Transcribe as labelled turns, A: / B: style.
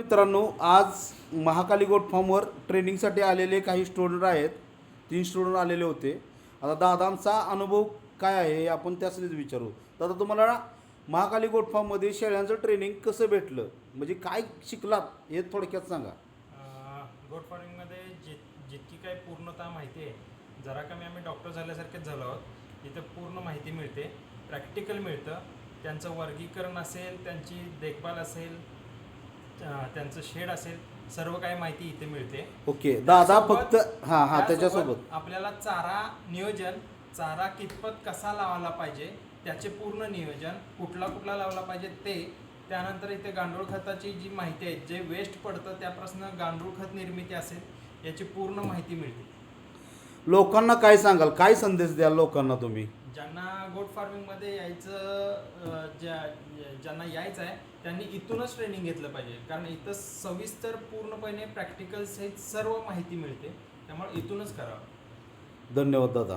A: मित्रांनो, आज महाकाली गोट फार्मवर ट्रेनिंगसाठी आलेले काही स्टुडंट आहेत. 3 स्टुडंट आलेले होते. आता दादांचा अनुभव काय आहे हे आपण त्यासच विचारू. दादा, तुम्हाला महाकाली गोट फार्ममध्ये शेळ्यांचं ट्रेनिंग कसं भेटलं, म्हणजे काय शिकलात हे थोडक्यात सांगा.
B: गोट फार्मिंगमध्ये जितकी काही पूर्णतः माहिती आहे, जरा कमी आम्ही डॉक्टर झाल्यासारखेच झालो आहोत. इथं पूर्ण माहिती मिळते, प्रॅक्टिकल मिळतं. त्यांचं वर्गीकरण असेल, त्यांची देखभाल असेल, त्यांचं शेड असेल, सर्व काही माहिती इथे मिळते.
A: ओके दादा, फक्त त्याच्यासोबत
B: आपल्याला चारा नियोजन, चारा कितपत कसा लावायला पाहिजे, त्याचे पूर्ण नियोजन, कुठला लावला पाहिजे ते. त्यानंतर इथे गांडूळ खताची जी माहिती आहे, जे वेस्ट पडतं त्यापासून गांडूळ खत निर्मिती असेल, याची पूर्ण माहिती मिळते.
A: लोकांना काय सांगाल, काय संदेश द्याल लोकांना तुम्ही?
B: ज्यांना गोट फार्मिंगमध्ये यायचं, ज्यांना यायचं आहे त्यांनी इथूनच ट्रेनिंग घेतलं पाहिजे, कारण इथं सविस्तर पूर्णपणे प्रॅक्टिकल सहित सर्व माहिती मिळते. त्यामुळे इथूनच करावं.
A: धन्यवाद दादा.